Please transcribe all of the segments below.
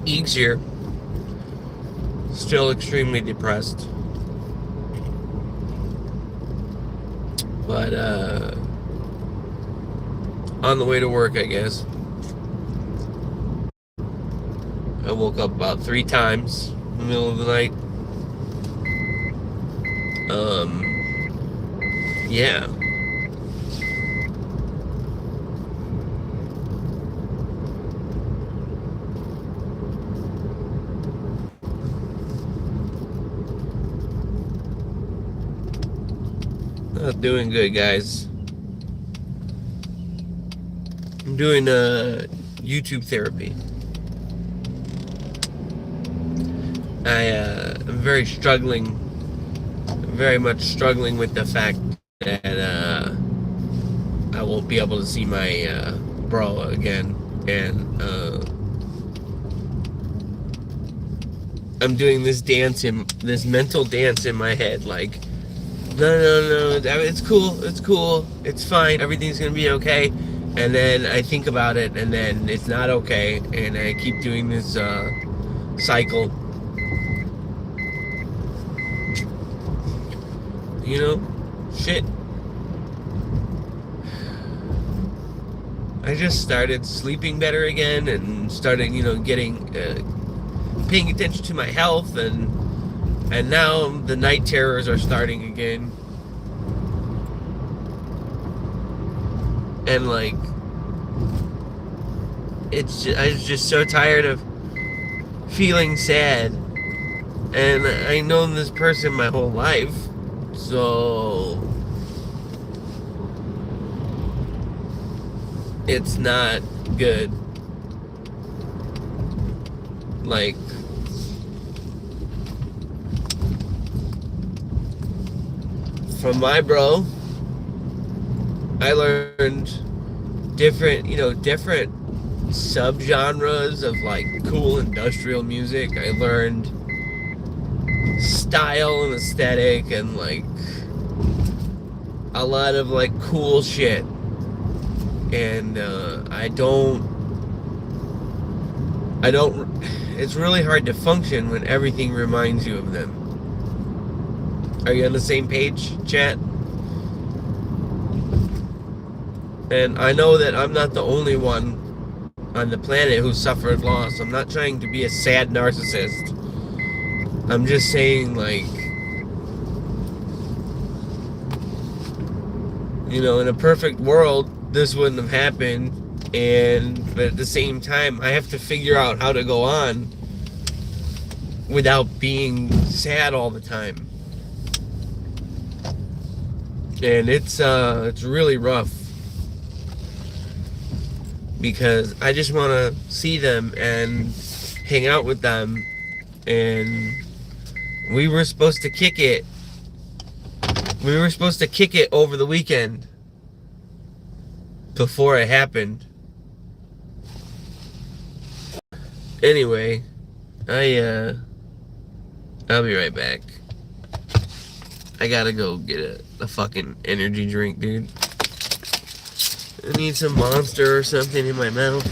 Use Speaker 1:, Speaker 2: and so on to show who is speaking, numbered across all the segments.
Speaker 1: Eages here. Still extremely depressed. But, on the way to work, I guess. I woke up about 3 times in the middle of the night. Yeah. Not doing good, guys. I'm doing YouTube therapy. I'm very much struggling with the fact that I won't be able to see my bro again, and I'm doing this mental dance in my head, like, no, it's cool, it's fine, everything's gonna be okay. And then I think about it, and then it's not okay, and I keep doing this cycle. You know, shit. I just started sleeping better again, and started, getting paying attention to my health, and now the night terrors are starting again. And like, I was just so tired of feeling sad, and I've known this person my whole life, so it's not good. Like, from my bro, I learned different subgenres of like cool industrial music. I learned style and aesthetic, and like a lot of like cool shit. And I don't, it's really hard to function when everything reminds you of them. Are you on the same page, chat? And I know that I'm not the only one on the planet who suffered loss. I'm not trying to be a sad narcissist. I'm just saying, like, in a perfect world, this wouldn't have happened. But at the same time, I have to figure out how to go on without being sad all the time. And it's really rough, because I just want to see them and hang out with them. And we were supposed to kick it. We were supposed to kick it over the weekend before it happened. Anyway, I'll be right back. I gotta go get a fucking energy drink, dude. I need some Monster or something in my mouth.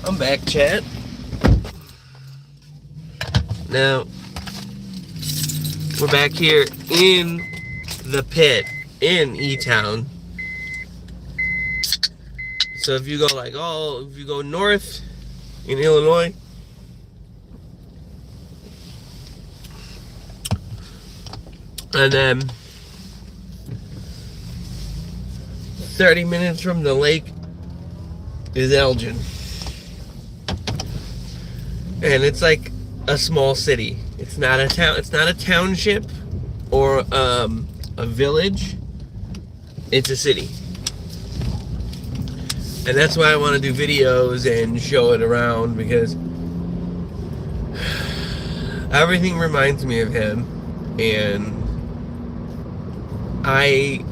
Speaker 1: I'm back, chat. Now, we're back here in the pit in E-Town. So if you go if you go north in Illinois, and then 30 minutes from the lake is Elgin. And it's like a small city. It's not a town. It's not a township or a village. It's a city. And that's why I want to do videos and show it around, because everything reminds me of him. And I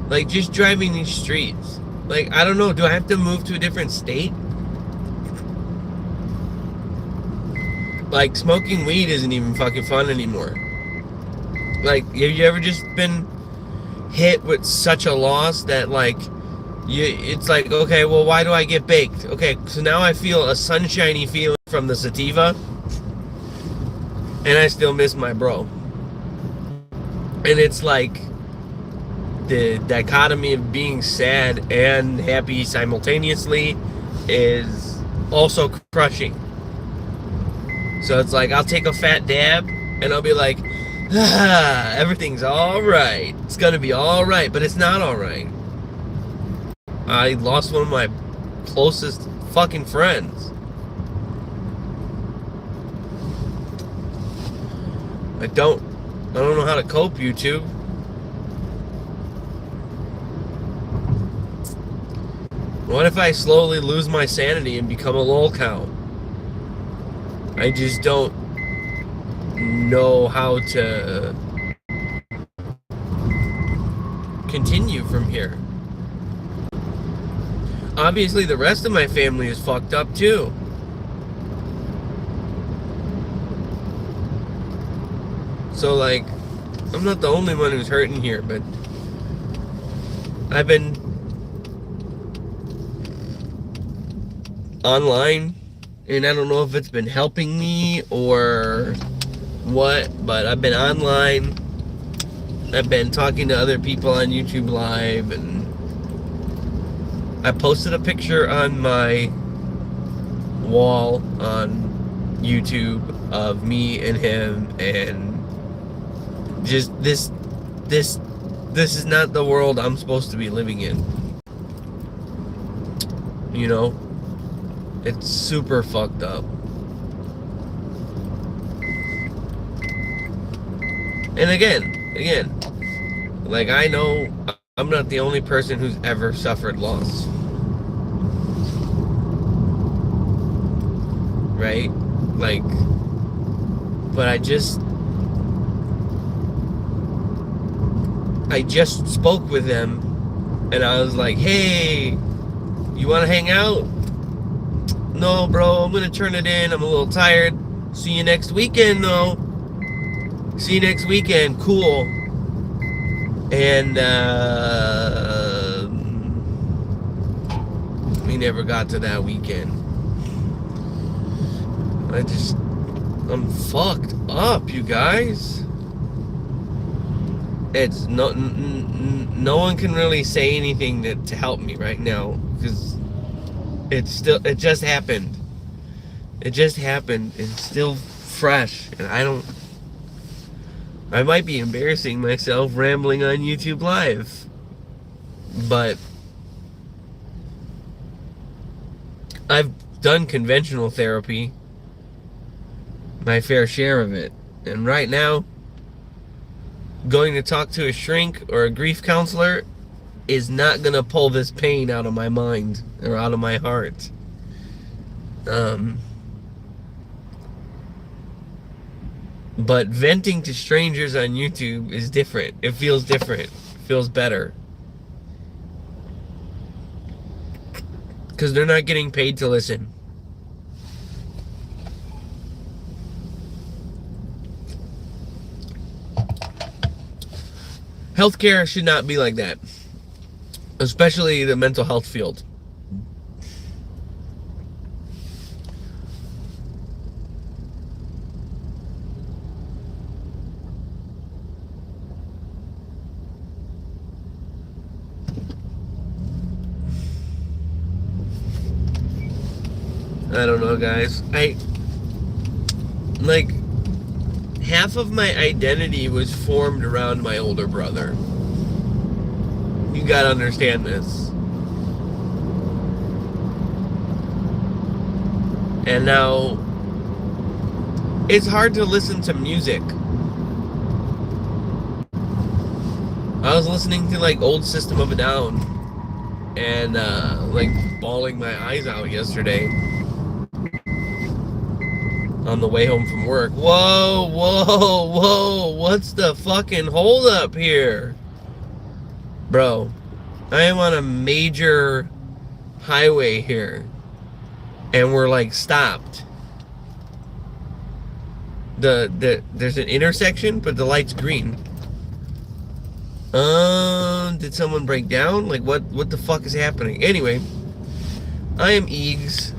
Speaker 1: like just driving these streets. Like, I don't know, do I have to move to a different state? Like, smoking weed isn't even fucking fun anymore. Like, have you ever just been hit with such a loss that, like, it's like, okay, well, why do I get baked? Okay, so now I feel a sunshiny feeling from the sativa, and I still miss my bro. And it's like the dichotomy of being sad and happy simultaneously is also crushing. So it's like, I'll take a fat dab and I'll be like, everything's alright. It's gonna be alright, but it's not alright. I lost one of my closest fucking friends. I don't know how to cope, YouTube. What if I slowly lose my sanity and become a lol cow? I just don't know how to continue from here. Obviously, the rest of my family is fucked up too. So, like, I'm not the only one who's hurting here, but I've been online, and I don't know if it's been helping me or what, but I've been online. I've been talking to other people on YouTube Live, and I posted a picture on my wall on YouTube of me and him, and just this is not the world I'm supposed to be living in. You know? It's super fucked up. And again, like, I know I'm not the only person who's ever suffered loss. Right? Like, but I just spoke with them, and I was like, hey, you want to hang out? No, bro, I'm gonna turn it in. I'm a little tired. See you next weekend, though. See you next weekend. Cool. And we never got to that weekend. I'm fucked up, you guys. It's no one can really say anything to help me right now, because it just happened. It just happened. It's still fresh, and I might be embarrassing myself rambling on YouTube Live, but I've done conventional therapy, my fair share of it, and right now, going to talk to a shrink or a grief counselor is not gonna pull this pain out of my mind or out of my heart. But venting to strangers on YouTube is different. It feels different. It feels better. Because they're not getting paid to listen. Healthcare should not be like that. Especially the mental health field. I don't know, guys. Like, half of my identity was formed around my older brother. You gotta understand this. And now, it's hard to listen to music. I was listening to like old System of a Down and like bawling my eyes out yesterday on the way home from work. Whoa, whoa, whoa, what's the fucking hold up here? Bro, I am on a major highway here and we're like stopped. There's an intersection, but the light's green. Did someone break down? Like, what the fuck is happening? Anyway, I am Eages.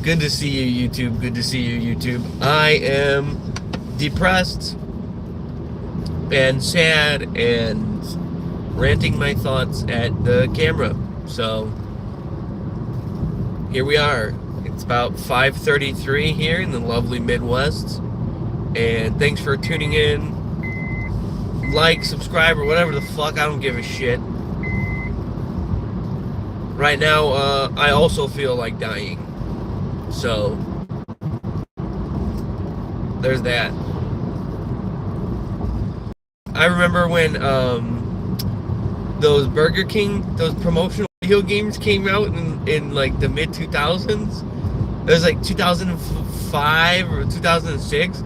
Speaker 1: Good to see you, YouTube. Good to see you, YouTube. I am depressed and sad and ranting my thoughts at the camera. So, here we are. It's about 5:33 here in the lovely Midwest. And thanks for tuning in. Like, subscribe, or whatever the fuck. I don't give a shit. Right now, I also feel like dying. So, there's that. I remember when those Burger King, those promotional video games came out in like the mid 2000s. It was like 2005 or 2006.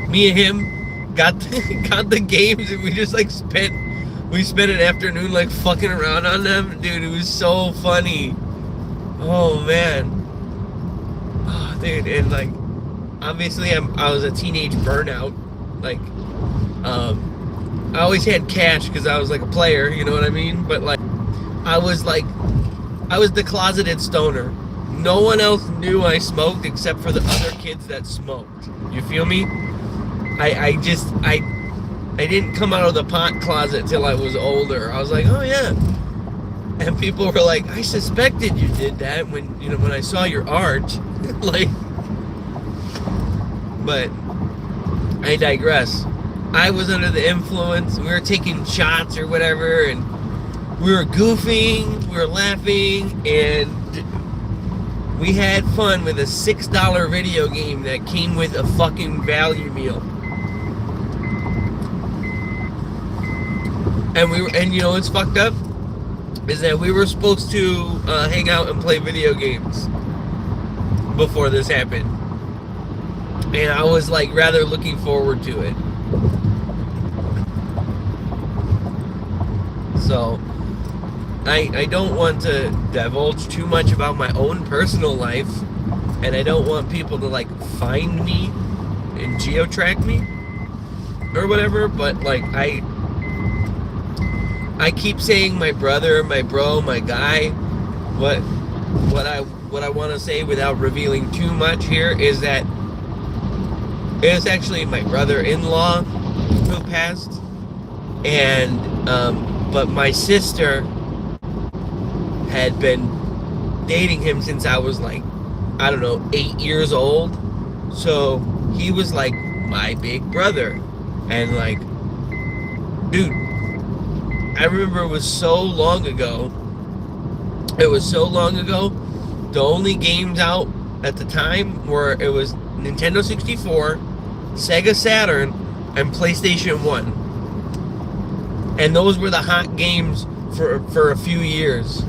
Speaker 1: Me and him got the games, and we just like spent an afternoon like fucking around on them. Dude, it was so funny. Oh man. Oh, dude, and like obviously I was a teenage burnout. Like I always had cash because I was like a player, you know what I mean? But like I was the closeted stoner. No one else knew I smoked except for the other kids that smoked. You feel me? I didn't come out of the pot closet till I was older. I was like, oh yeah. And people were like, I suspected you did that when I saw your art. Like, but I digress. I was under the influence. We were taking shots or whatever, and we were goofing, we were laughing, and we had fun with a $6 video game that came with a fucking value meal. And you know what's fucked up? Is that we were supposed to hang out and play video games before this happened. And I was like rather looking forward to it. So I don't want to divulge too much about my own personal life, and I don't want people to like find me and geotrack me or whatever, but like I keep saying my brother, my bro, my guy. What I want to say without revealing too much here is that it's actually my brother-in-law who passed, and but my sister had been dating him since I was like, I don't know, 8 years old. So he was like my big brother, and like, dude, I remember it was so long ago. The only games out at the time were it was Nintendo 64, Sega Saturn, and PlayStation 1. And those were the hot games for a few years.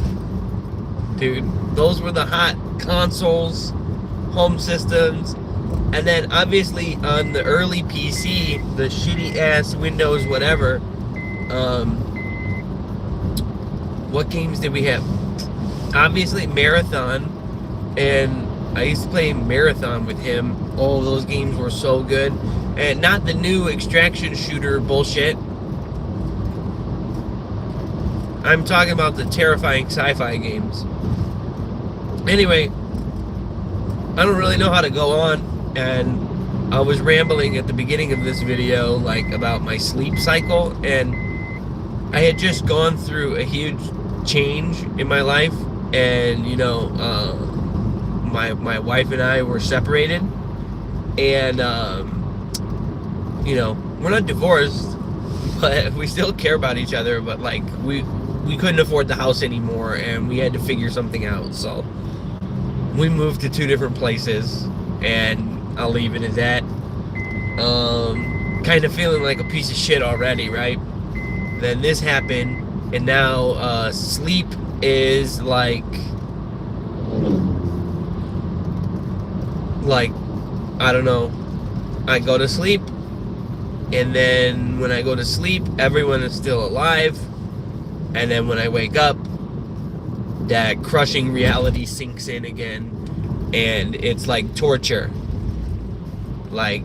Speaker 1: Dude, those were the hot consoles, home systems. And then obviously on the early PC, the shitty ass Windows whatever, what games did we have? Obviously Marathon, and I used to play Marathon with him. Oh, those games were so good. And not the new extraction shooter bullshit. I'm talking about the terrifying sci-fi games. Anyway, I don't really know how to go on, and I was rambling at the beginning of this video like about my sleep cycle, and I had just gone through a huge change in my life, and my wife and I were separated, and you know, we're not divorced, but we still care about each other. But like we couldn't afford the house anymore, and we had to figure something out. So we moved to 2 different places, and I'll leave it at that. Kind of feeling like a piece of shit already, right? Then this happened, and now sleep is like I don't know. I go to sleep, and then when I go to sleep, everyone is still alive, and then when I wake up, that crushing reality sinks in again, and it's like torture. Like,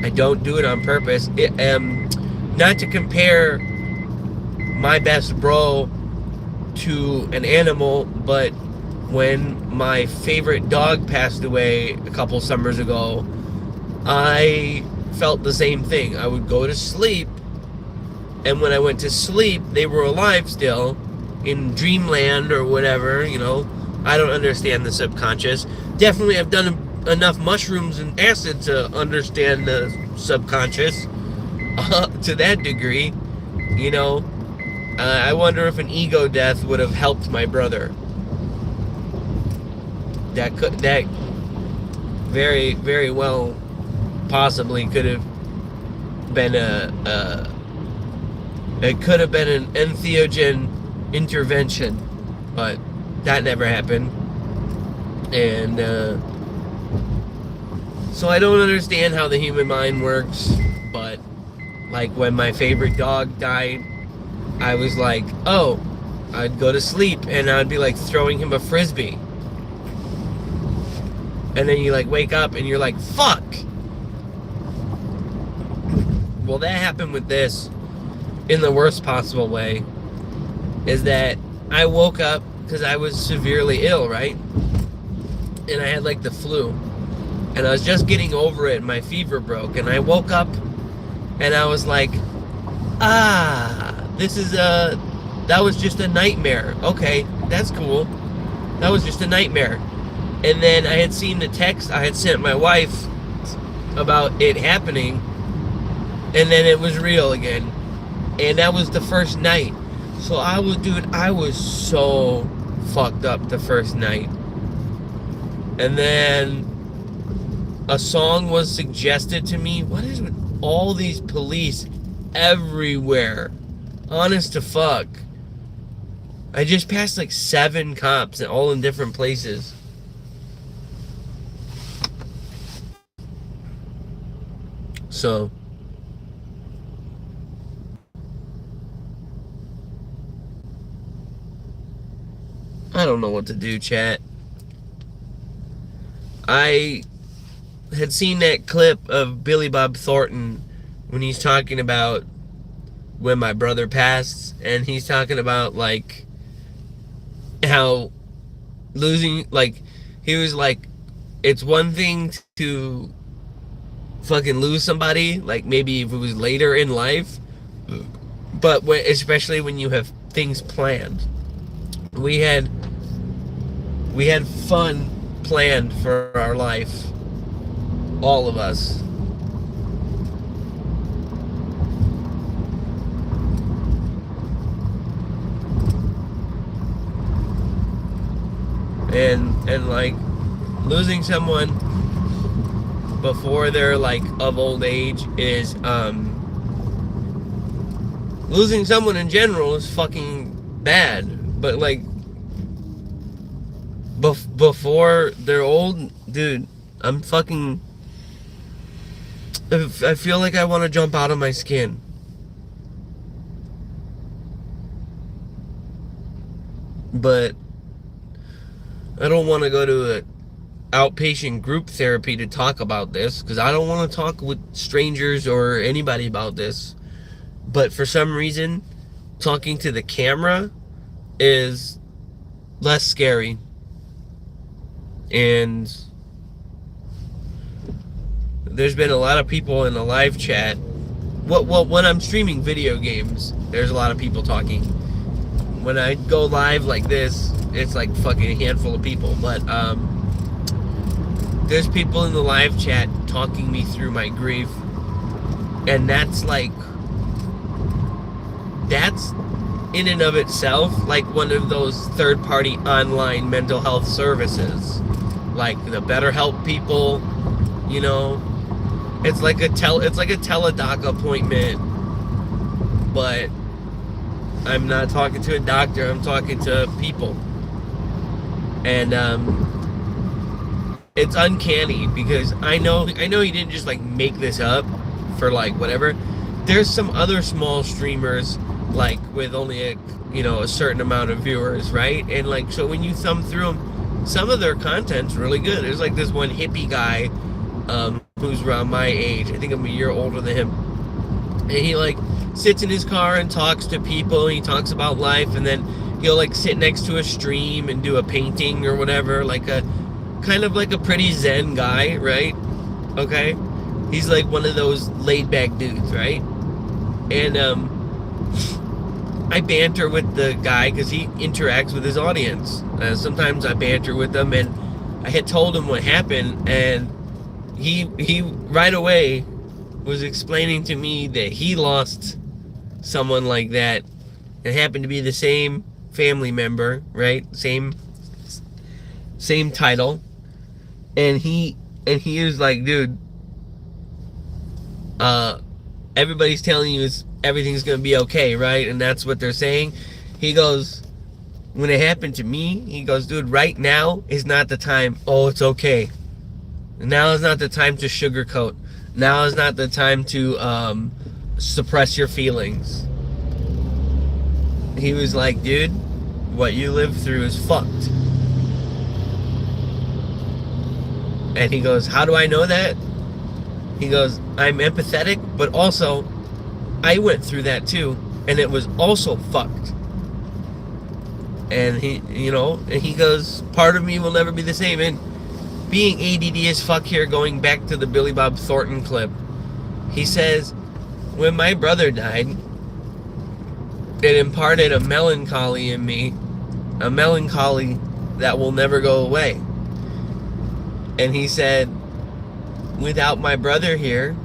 Speaker 1: I don't do it on purpose. Not to compare my best bro to an animal, but when my favorite dog passed away a couple summers ago, I felt the same thing. I would go to sleep, and when I went to sleep, they were alive still, in dreamland or whatever, you know. I don't understand the subconscious. Definitely I've done enough mushrooms and acid to understand the subconscious to that degree, you know. I wonder if an ego death would have helped my brother. That very, very well possibly could have been it could have been an entheogen intervention, but that never happened. And so I don't understand how the human mind works, but like when my favorite dog died, I was like, oh, I'd go to sleep and I'd be like throwing him a frisbee. And then you like wake up and you're like, fuck. Well, that happened with this in the worst possible way. Is that I woke up because I was severely ill, right? And I had like the flu. And I was just getting over it and my fever broke. And I woke up and I was like, that was just a nightmare. Okay, that's cool. That was just a nightmare. And then I had seen the text I had sent my wife about it happening, and then it was real again. And that was the first night. So I was so fucked up the first night. And then a song was suggested to me. What is with all these police everywhere? Honest to fuck. I just passed like 7 cops, and all in different places. So I don't know what to do, chat. I had seen that clip of Billy Bob Thornton when he's talking about when my brother passed, and he's talking about like how losing, like he was like, it's one thing to fucking lose somebody, like maybe if it was later in life, but especially when you have things planned. We had fun planned for our life, all of us. And like losing someone before they're like of old age is losing someone in general is fucking bad, but like before they're old, dude, I'm fucking, I feel like I want to jump out of my skin. But I don't want to go to an outpatient group therapy to talk about this, because I don't want to talk with strangers or anybody about this. But for some reason, talking to the camera is less scary. And there's been a lot of people in the live chat. Well, when I'm streaming video games, there's a lot of people talking. When I go live like this, it's like fucking a handful of people. But there's people in the live chat talking me through my grief, and that's in and of itself like one of those third-party online mental health services, like the BetterHelp people, you know. It's like a teledoc appointment, but I'm not talking to a doctor, I'm talking to people. And it's uncanny because I know he didn't just like make this up for like whatever. There's some other small streamers like with only a certain amount of viewers, right? And like, so when you thumb through them, some of their content's really good. There's like this one hippie guy who's around my age. I think I'm a year older than him, and he like sits in his car and talks to people, and he talks about life, and then he'll like sit next to a stream and do a painting or whatever, like a kind of like a pretty zen guy, right? Okay, he's like one of those laid back dudes, right? And I banter with the guy because he interacts with his audience. Sometimes I banter with him, and I had told him what happened, and he right away was explaining to me that he lost someone like that. It happened to be the same family member, right? Same title. And he was like, dude, everybody's telling you everything's gonna be okay, right? And that's what they're saying. He goes, when it happened to me, he goes, dude, right now is not the time. Oh, it's okay. Now is not the time to sugarcoat. Now is not the time to suppress your feelings. He was like, dude, what you lived through is fucked. And he goes, how do I know that? He goes, I'm empathetic, but also I went through that too, and it was also fucked. And he goes, part of me will never be the same. And being ADD as fuck here, going back to the Billy Bob Thornton clip, he says, when my brother died, it imparted a melancholy in me, a melancholy that will never go away. And he said, without my brother here,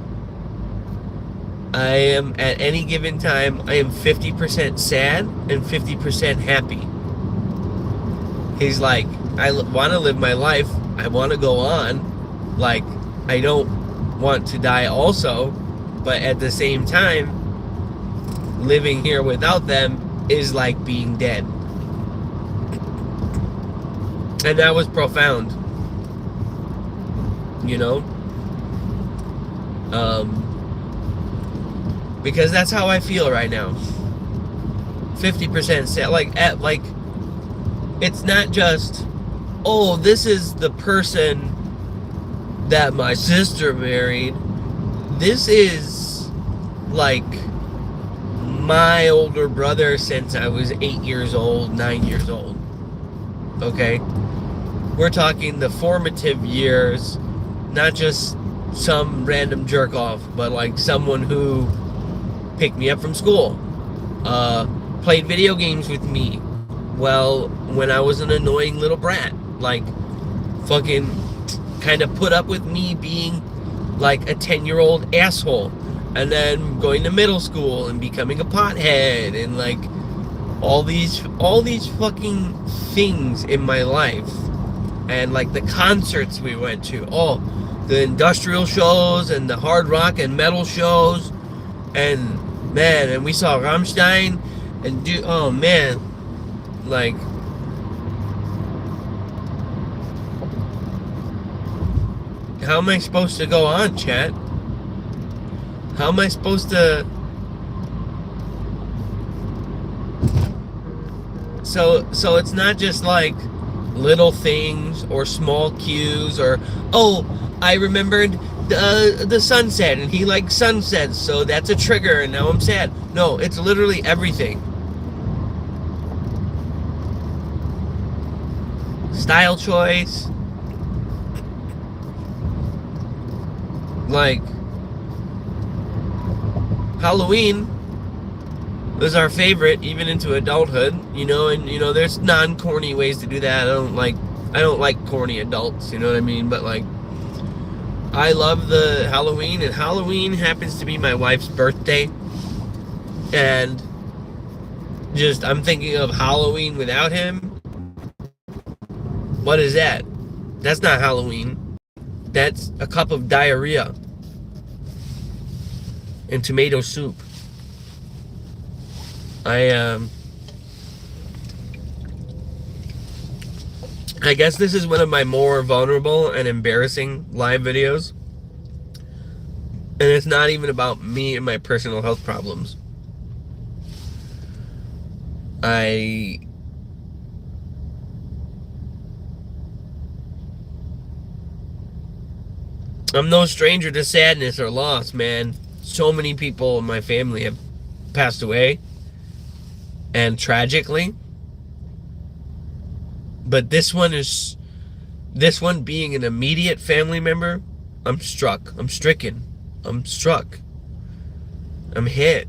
Speaker 1: I am at any given time, I am 50% sad and 50% happy. He's like, I want to live my life. I want to go on. Like, I don't want to die also. But at the same time, living here without them is like being dead. And that was profound. You know? Because that's how I feel right now. 50% sad. Like, it's not just, oh, this is the person that my sister married. This is like my older brother since I was 8 years old, 9 years old. Okay? We're talking the formative years, not just some random jerk off, but like someone who picked me up from school, played video games with me. Well, when I was an annoying little brat, like fucking kind of put up with me being like a 10-year-old asshole, and then going to middle school and becoming a pothead, and like all these fucking things in my life, and like the concerts we went to, the industrial shows and the hard rock and metal shows, and man, and we saw Rammstein, and oh man, like, how am I supposed to go on, chat? How am I supposed to? So it's not just like little things or small cues or, oh, I remembered the sunset and he likes sunsets, so that's a trigger and now I'm sad. No, it's literally everything. Style choice. Like, Halloween was our favorite, even into adulthood, you know, and you know, there's non-corny ways to do that. I don't like corny adults, you know what I mean? But like, I love the Halloween, and Halloween happens to be my wife's birthday. And just, I'm thinking of Halloween without him. What is that? That's not Halloween. That's a cup of diarrhea and tomato soup. I guess this is one of my more vulnerable and embarrassing live videos. And it's not even about me and my personal health problems. I'm no stranger to sadness or loss, man. So many people in my family have passed away, and tragically. But this one being an immediate family member, I'm struck. I'm stricken. I'm struck. I'm hit.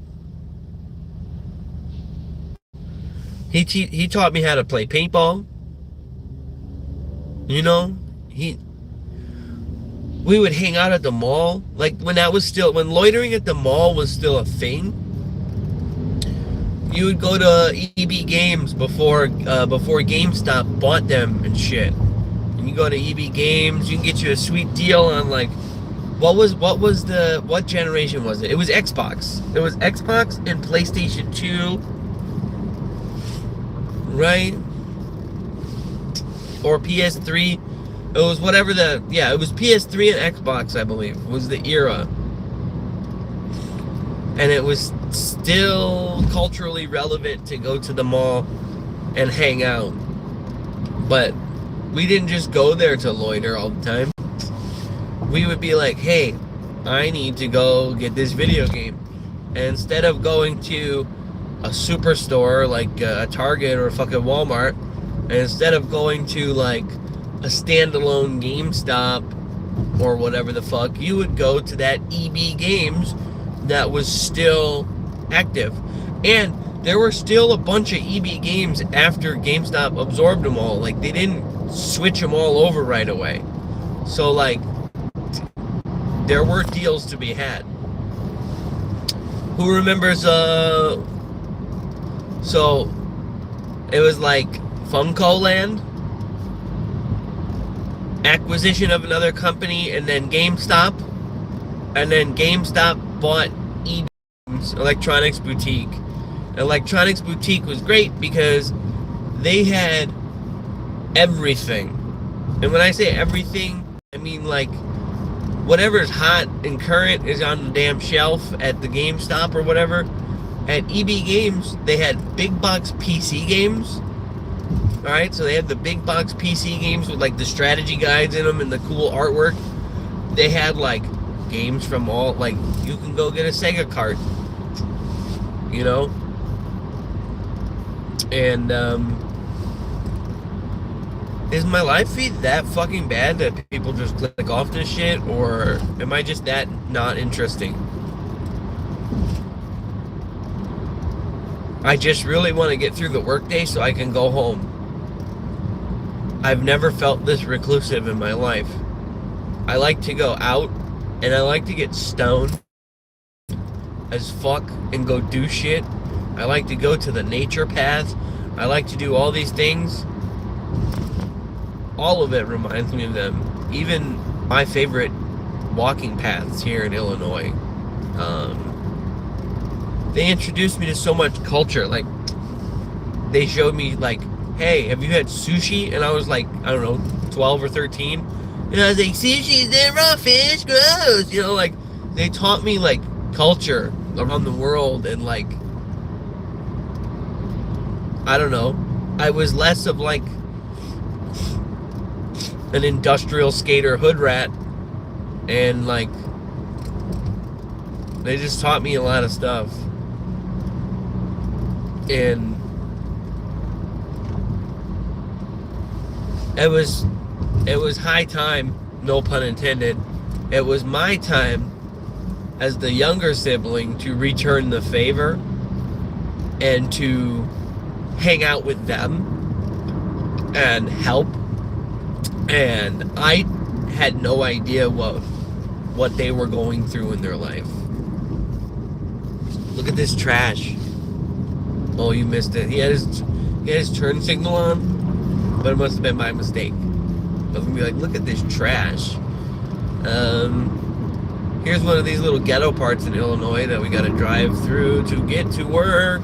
Speaker 1: He taught me how to play paintball. You know, we would hang out at the mall, like when loitering at the mall was still a thing. You would go to EB Games before GameStop bought them and shit. And you go to EB Games, you can get you a sweet deal on like what generation was it? It was Xbox. It was Xbox and PlayStation 2, right? Or PS3. It was whatever it was PS3 and Xbox, I believe, was the era. And it was still culturally relevant to go to the mall and hang out. But we didn't just go there to loiter all the time. We would be like, hey, I need to go get this video game. And instead of going to a superstore like a Target or a fucking Walmart, and instead of going to like a standalone GameStop or whatever the fuck, you would go to that EB Games that was still active. And there were still a bunch of EB Games after GameStop absorbed them all. Like, they didn't switch them all over right away. So, like, there were deals to be had. Who remembers, so, it was like Funko Land, acquisition of another company, and then GameStop bought Eages, Electronics Boutique. Electronics Boutique was great because they had everything. And when I say everything, I mean like whatever's hot and current is on the damn shelf at the GameStop or whatever. At EB Games, they had big box PC games. Alright, so they had the big box PC games with like the strategy guides in them and the cool artwork. They had like games from all, like, you can go get a Sega cart, you know? And, is my live feed that fucking bad that people just click off this shit, or am I just that not interesting? I just really want to get through the workday so I can go home. I've never felt this reclusive in my life. I like to go out, and I like to get stoned as fuck and go do shit. I like to go to the nature paths. I like to do all these things. All of it reminds me of them. Even my favorite walking paths here in Illinois. They introduced me to so much culture. Like, they showed me, like, hey, have you had sushi? And I was like, I don't know, 12 or 13. And I was like, sushi's the raw fish, gross. You know, like, they taught me, like, culture around the world. And, like, I don't know. I was less of, like, an industrial skater hood rat. And, like, they just taught me a lot of stuff. And it was high time, no pun intended. It was my time as the younger sibling to return the favor and to hang out with and help. And I had no idea what what they were going through in their life. Look at this trash. Oh, you missed it. He had his turn signal on, but it must have been my mistake. I was gonna be like, look at this trash. Here's one of these little ghetto parts in Illinois that we gotta drive through to get to work.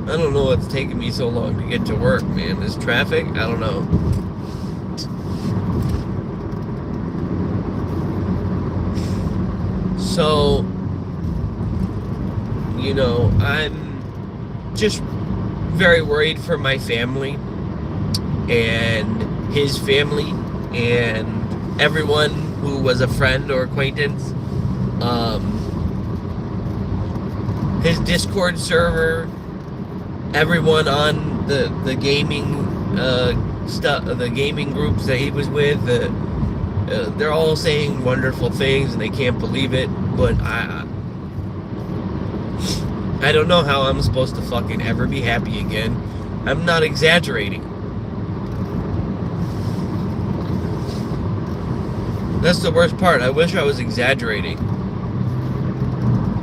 Speaker 1: I don't know what's taking me so long to get to work, man. This traffic, I don't know. So, you know, I'm just very worried for my family and his family and everyone who was a friend or acquaintance. His Discord server, everyone on the gaming stuff, the gaming groups that he was with, they're all saying wonderful things and they can't believe it. But I don't know how I'm supposed to fucking ever be happy again. I'm not exaggerating. That's the worst part. I wish I was exaggerating.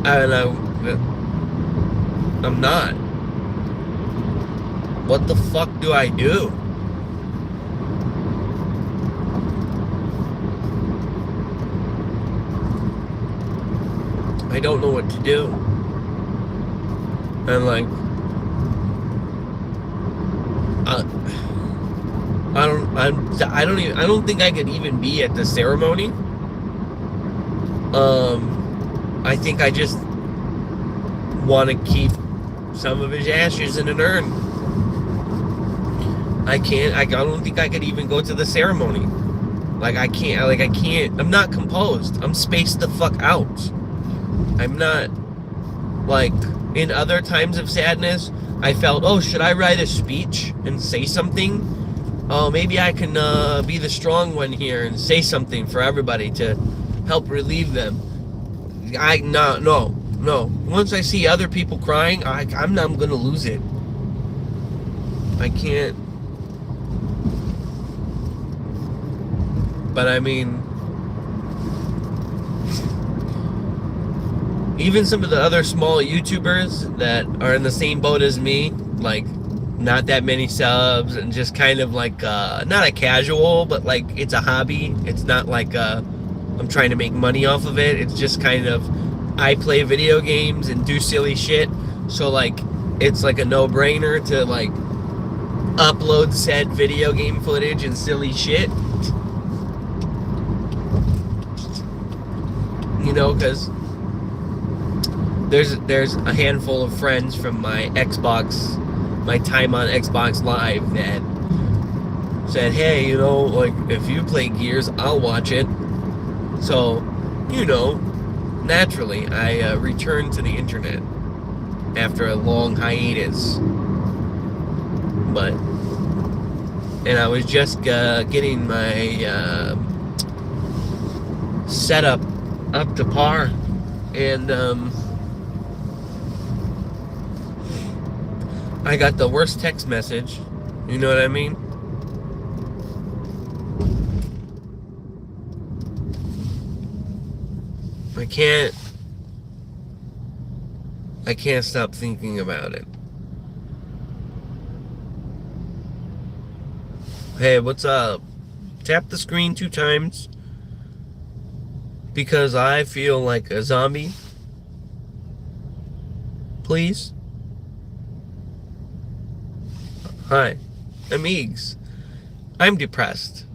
Speaker 1: And I'm not. What the fuck do I do? I don't know what to do. And like, I don't think I could even be at the ceremony. I think I just want to keep some of his ashes in an urn. I don't think I could even go to the ceremony. I can't, I'm not composed. I'm spaced the fuck out. I'm not, like, in other times of sadness, I felt, oh, should I write a speech and say something? Oh, maybe I can be the strong one here and say something for everybody to help relieve them. No. Once I see other people crying, I'm gonna lose it. I can't. But I mean, even some of the other small YouTubers that are in the same boat as me, like not that many subs and just kind of like not a casual, but like it's a hobby. It's not like I'm trying to make money off of it. It's just kind of, I play video games and do silly shit, so like it's like a no-brainer to like upload said video game footage and silly shit, you know, because there's a handful of friends from my time on Xbox Live that said, hey, you know, like, if you play Gears, I'll watch it. So, you know, naturally, I returned to the internet after a long hiatus. And I was just getting my setup up to par, and I got the worst text message. You know what I mean? I can't stop thinking about it. Hey, what's up? Tap the screen 2 times because I feel like a zombie. Please. Hi, I'm Eages. I'm depressed.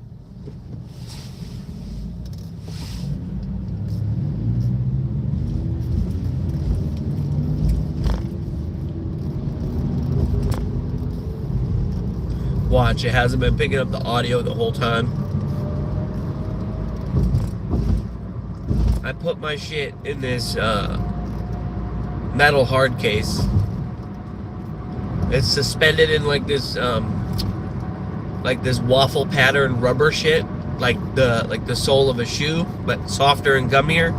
Speaker 1: Watch, it hasn't been picking up the audio the whole time. I put my shit in this metal hard case. It's suspended in like this waffle pattern rubber shit, like the sole of a shoe, but softer and gummier.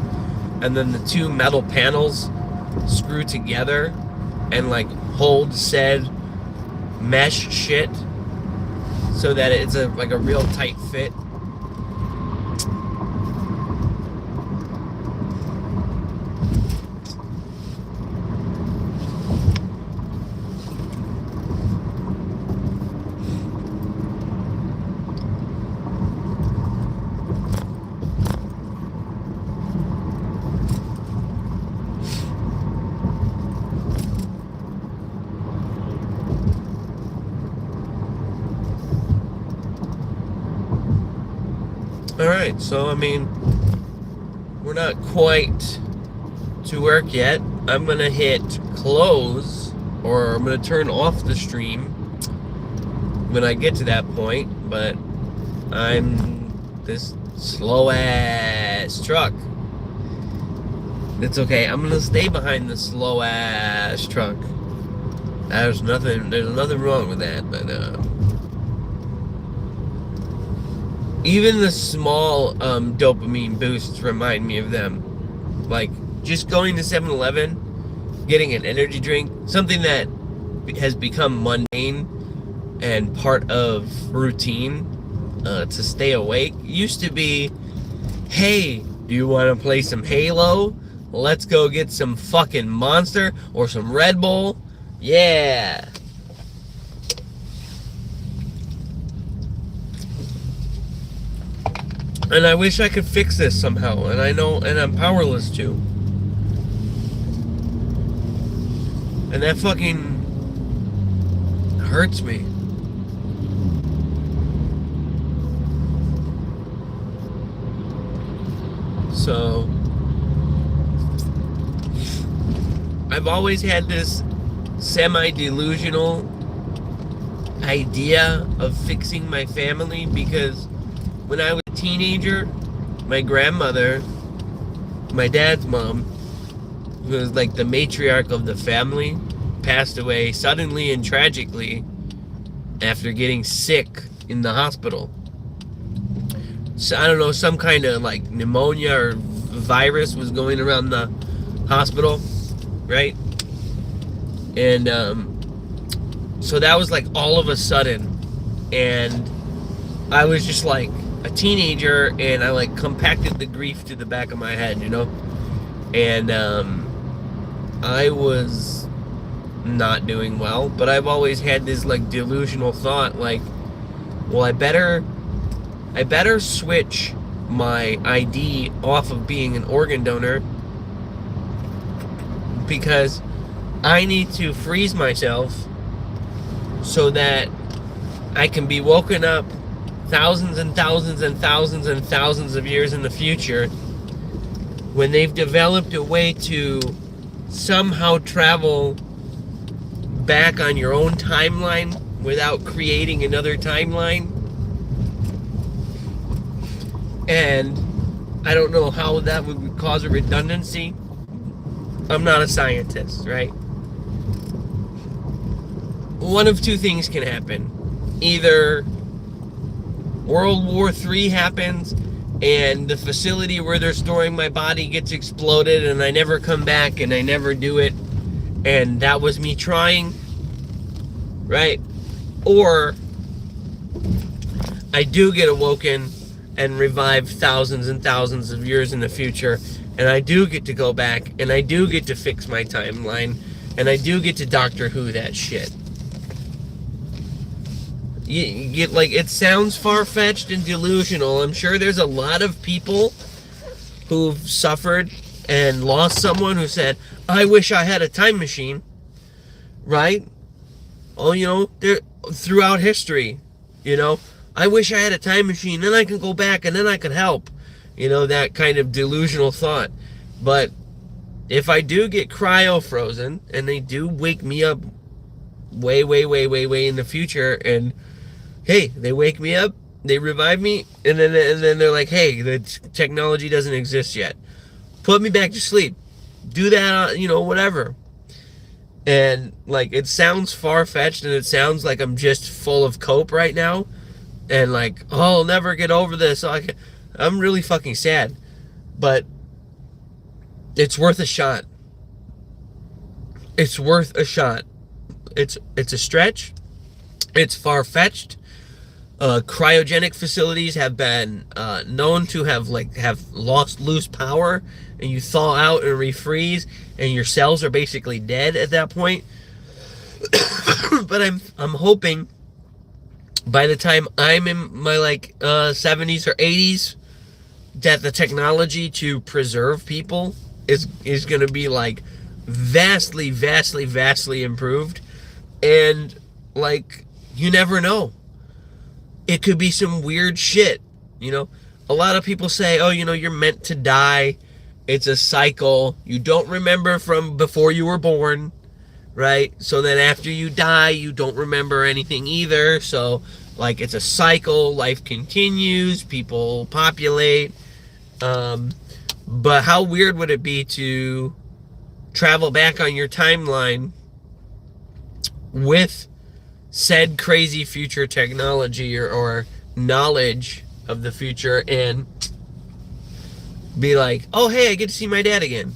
Speaker 1: And then the 2 metal panels screw together and like hold said mesh shit. so that it's like a real tight fit. Alright, so I mean, we're not quite to work yet. I'm gonna hit close, or I'm gonna turn off the stream when I get to that point, but I'm this slow ass truck. It's okay, I'm gonna stay behind the slow ass truck. There's nothing wrong with that, but even the small dopamine boosts remind me of them. Like, just going to 7-Eleven, getting an energy drink, something that has become mundane and part of routine to stay awake. Used to be, hey, do you want to play some Halo? Let's go get some fucking Monster or some Red Bull. Yeah. And I wish I could fix this somehow, and I know, and I'm powerless to. And that fucking hurts me. So, I've always had this semi-delusional idea of fixing my family, because when I was a teenager, my grandmother, my dad's mom, who was like the matriarch of the family, passed away suddenly and tragically after getting sick in the hospital. So I don't know, some kind of like pneumonia or virus was going around the hospital, right? And so that was like all of a sudden, and I was just like a teenager, and I like compacted the grief to the back of my head, you know? And I was not doing well, but I've always had this like delusional thought, like, well, I better switch my ID off of being an organ donor, because I need to freeze myself so that I can be woken up thousands and thousands and thousands and thousands of years in the future, when they've developed a way to somehow travel back on your own timeline without creating another timeline. And I don't know how that would cause a redundancy. I'm not a scientist, right? One of two things can happen. Either World War III happens, and the facility where they're storing my body gets exploded, and I never come back, and I never do it, and that was me trying, right? Or I do get awoken and revived thousands and thousands of years in the future, and I do get to go back, and I do get to fix my timeline, and I do get to Doctor Who that shit. You get, like, it sounds far-fetched and delusional. I'm sure there's a lot of people who've suffered and lost someone who said, I wish I had a time machine, right? Oh, you know, throughout history, you know, I wish I had a time machine, then I could go back and then I could help. You know, that kind of delusional thought. But if I do get cryo-frozen, and they do wake me up way, way, way, way, way in the future, and hey, they wake me up, they revive me, and then they're like, hey, the technology doesn't exist yet. Put me back to sleep. Do that, you know, whatever. And, like, it sounds far-fetched, and it sounds like I'm just full of cope right now. And, like, oh, I'll never get over this. I'm really fucking sad. But it's worth a shot. It's worth a shot. It's a stretch. It's far-fetched. Cryogenic facilities have been known to have lost loose power, and you thaw out and refreeze, and your cells are basically dead at that point. But I'm hoping by the time I'm in my 70s or 80s, that the technology to preserve people is going to be like vastly, vastly, vastly improved. And you never know. It could be some weird shit, A lot of people say, oh, you're meant to die. It's a cycle. You don't remember from before you were born, right? So then after you die, you don't remember anything either. So, it's a cycle. Life continues. People populate. But how weird would it be to travel back on your timeline with said crazy future technology or knowledge of the future and be like, oh, hey, I get to see my dad again.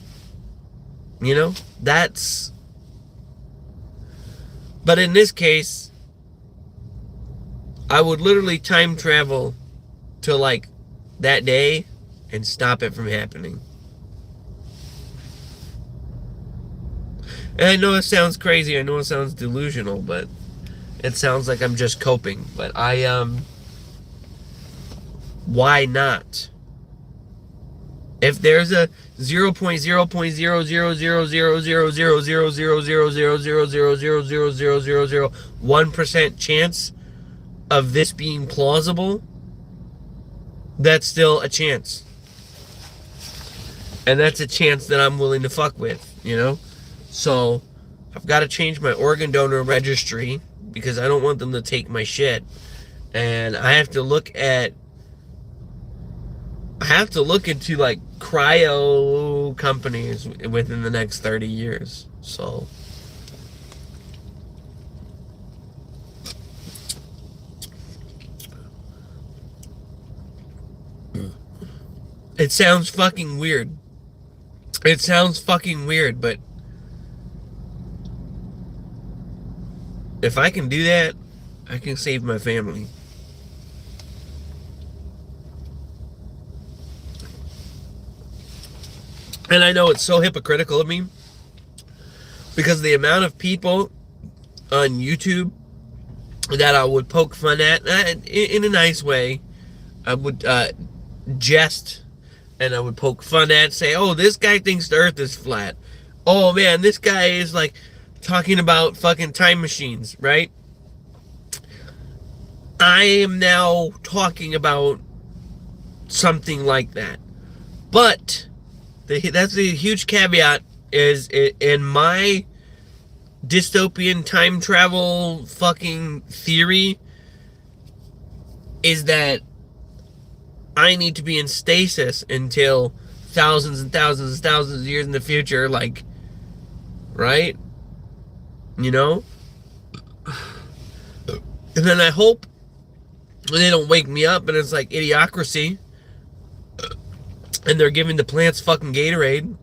Speaker 1: That's... But in this case, I would literally time travel to that day and stop it from happening. And I know it sounds crazy, I know it sounds delusional, but it sounds like I'm just coping. But why not? If there's a 0.000000000000000000001% chance of this being plausible, that's still a chance. And that's a chance that I'm willing to fuck with, So, I've got to change my organ donor registry because I don't want them to take my shit. And I have to look into cryo companies within the next 30 years. So, it sounds fucking weird. But if I can do that, I can save my family. And I know it's so hypocritical of me because the amount of people on YouTube that I would poke fun at in a nice way, I would jest and I would poke fun at, say, oh, this guy thinks the earth is flat. Oh man, this guy is talking about fucking time machines, right? I am now talking about something like that. But that's the huge caveat is in my dystopian time travel fucking theory is that I need to be in stasis until thousands and thousands and thousands of years in the future, right? And then I hope they don't wake me up and it's like Idiocracy and they're giving the plants fucking Gatorade.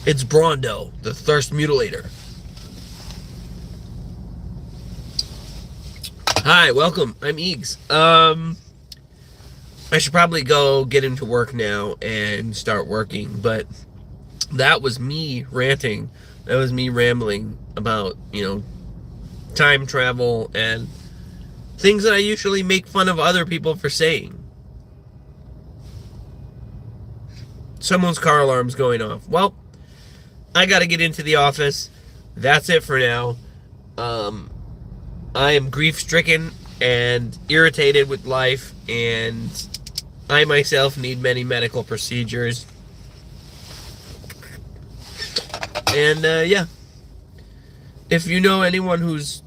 Speaker 1: It's Brondo, the thirst mutilator. Hi, welcome. I'm Eages. I should probably go get into work now and start working, but that was me ranting. That was me rambling about, time travel and things that I usually make fun of other people for saying. Someone's car alarm's going off. Well, I gotta get into the office. That's it for now. I am grief-stricken and irritated with life, and I myself need many medical procedures. And, yeah. If you know anyone who's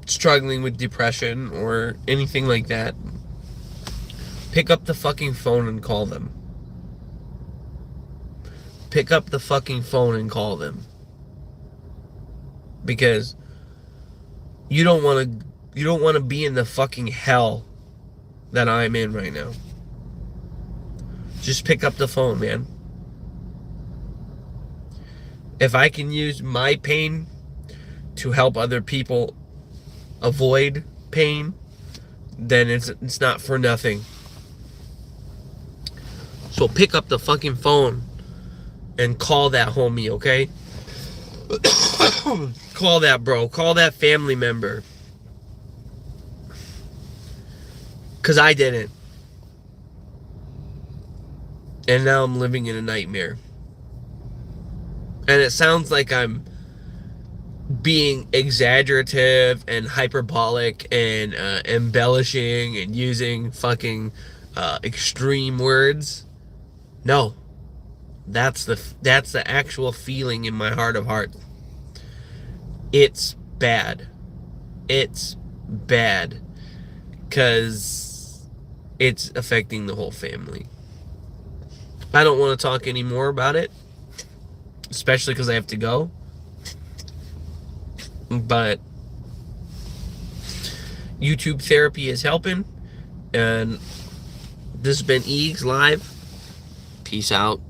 Speaker 1: struggling with depression or anything like that, pick up the fucking phone and call them. Pick up the fucking phone and call them. Because you don't want to be in the fucking hell that I'm in right now. Just pick up the phone, man. If I can use my pain to help other people avoid pain, then it's not for nothing. So pick up the fucking phone and call that homie, okay? Call that bro. Call that family member. Because I didn't. And now I'm living in a nightmare. And it sounds like I'm being exaggerative and hyperbolic and embellishing and using fucking extreme words. No. That's the actual feeling in my heart of hearts. It's bad. It's bad. 'Cause it's affecting the whole family. I don't want to talk anymore about it. Especially because I have to go. But YouTube therapy is helping. And this has been Eages Live. Peace out.